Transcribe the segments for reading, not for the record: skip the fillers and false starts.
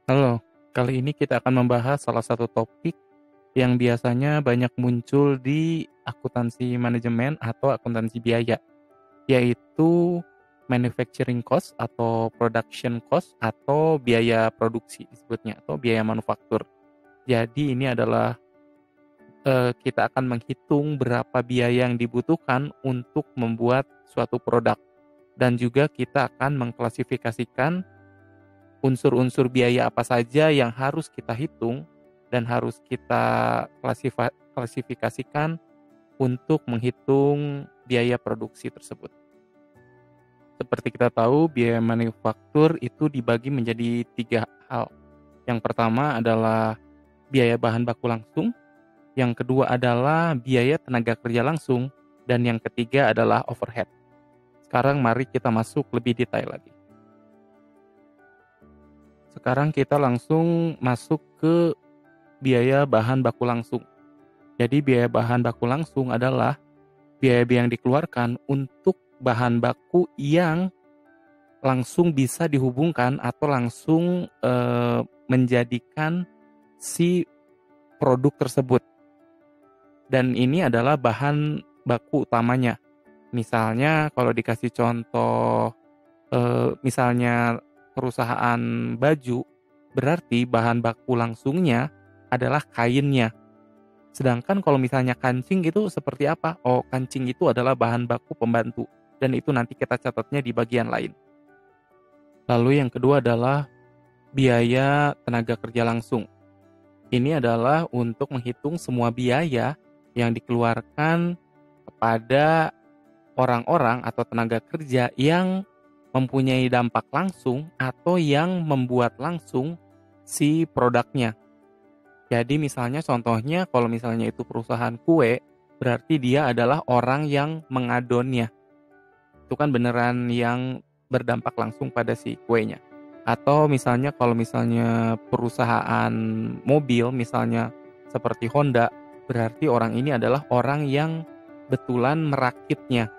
Halo, kali ini kita akan membahas salah satu topik yang biasanya banyak muncul di akuntansi manajemen atau akuntansi biaya, yaitu manufacturing cost atau production cost atau biaya produksi disebutnya atau biaya manufaktur. Jadi ini adalah kita akan menghitung berapa biaya yang dibutuhkan untuk membuat suatu produk dan juga kita akan mengklasifikasikan unsur-unsur biaya apa saja yang harus kita hitung dan harus kita klasifikasikan untuk menghitung biaya produksi tersebut. Seperti kita tahu, biaya manufaktur itu dibagi menjadi 3 hal. Yang pertama adalah biaya bahan baku langsung, yang kedua adalah biaya tenaga kerja langsung, dan yang ketiga adalah overhead. Sekarang mari kita masuk lebih detail lagi. Sekarang kita langsung masuk ke biaya bahan baku langsung. Jadi biaya bahan baku langsung adalah biaya yang dikeluarkan untuk bahan baku yang langsung bisa dihubungkan atau langsung menjadikan si produk tersebut. Dan ini adalah bahan baku utamanya. Misalnya kalau dikasih contoh, misalnya perusahaan baju, berarti bahan baku langsungnya adalah kainnya. Sedangkan kalau misalnya kancing itu seperti apa? Oh, kancing itu adalah bahan baku pembantu. Dan itu nanti kita catatnya di bagian lain. Lalu yang kedua adalah biaya tenaga kerja langsung. Ini adalah untuk menghitung semua biaya yang dikeluarkan kepada orang-orang atau tenaga kerja yang mempunyai dampak langsung atau yang membuat langsung si produknya. Jadi misalnya contohnya kalau misalnya itu perusahaan kue, berarti dia adalah orang yang mengadonnya. Itu kan beneran yang berdampak langsung pada si kuenya. Atau misalnya kalau misalnya perusahaan mobil misalnya seperti Honda, berarti orang ini adalah orang yang betulan merakitnya.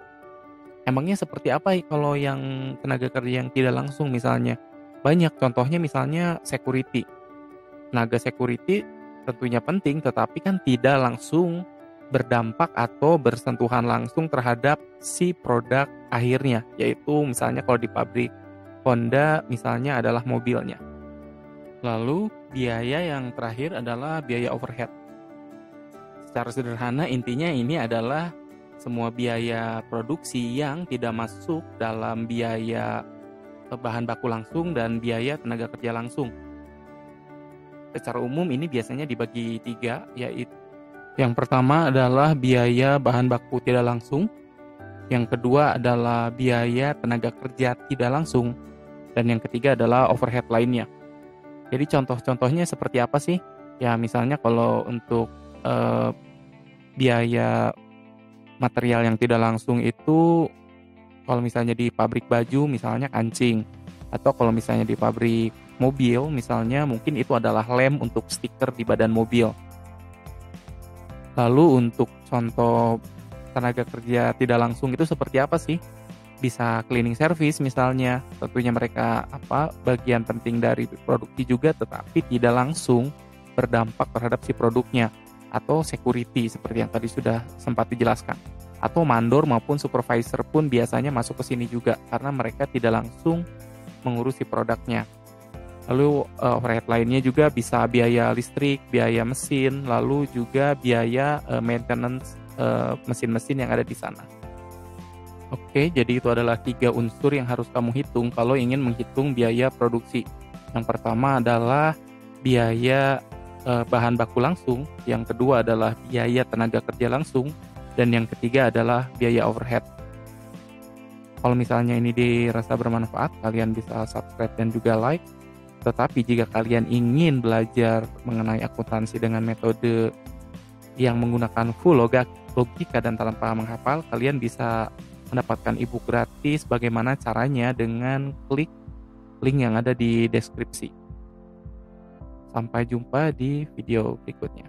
Emangnya seperti apa kalau yang tenaga kerja yang tidak langsung misalnya? Banyak contohnya misalnya security. Tenaga security tentunya penting tetapi kan tidak langsung berdampak atau bersentuhan langsung terhadap si produk akhirnya. Yaitu misalnya kalau di pabrik Honda misalnya adalah mobilnya. Lalu biaya yang terakhir adalah biaya overhead. Secara sederhana intinya ini adalah semua biaya produksi yang tidak masuk dalam biaya bahan baku langsung dan biaya tenaga kerja langsung. Secara umum ini biasanya dibagi 3, yaitu yang pertama adalah biaya bahan baku tidak langsung, yang kedua adalah biaya tenaga kerja tidak langsung, dan yang ketiga adalah overhead lainnya. Jadi contoh-contohnya seperti apa sih? Ya misalnya kalau untuk biaya material yang tidak langsung itu kalau misalnya di pabrik baju misalnya kancing, atau kalau misalnya di pabrik mobil misalnya mungkin itu adalah lem untuk stiker di badan mobil. Lalu untuk contoh tenaga kerja tidak langsung itu seperti apa sih? Bisa cleaning service misalnya, tentunya mereka bagian penting dari produksi juga tetapi tidak langsung berdampak terhadap si produknya. Atau security seperti yang tadi sudah sempat dijelaskan. Atau mandor maupun supervisor pun biasanya masuk ke sini juga karena mereka tidak langsung mengurusi produknya. Lalu overhead lainnya juga bisa biaya listrik, biaya mesin, lalu juga biaya maintenance mesin-mesin yang ada di sana. Oke, jadi itu adalah 3 unsur yang harus kamu hitung kalau ingin menghitung biaya produksi. Yang pertama adalah biaya bahan baku langsung, yang kedua adalah biaya tenaga kerja langsung, dan yang ketiga adalah biaya overhead. Kalau misalnya ini dirasa bermanfaat, kalian bisa subscribe dan juga like. Tetapi jika kalian ingin belajar mengenai akuntansi dengan metode yang menggunakan full logika dan tanpa menghafal, kalian bisa mendapatkan ebook gratis bagaimana caranya dengan klik link yang ada di deskripsi. Sampai jumpa di video berikutnya.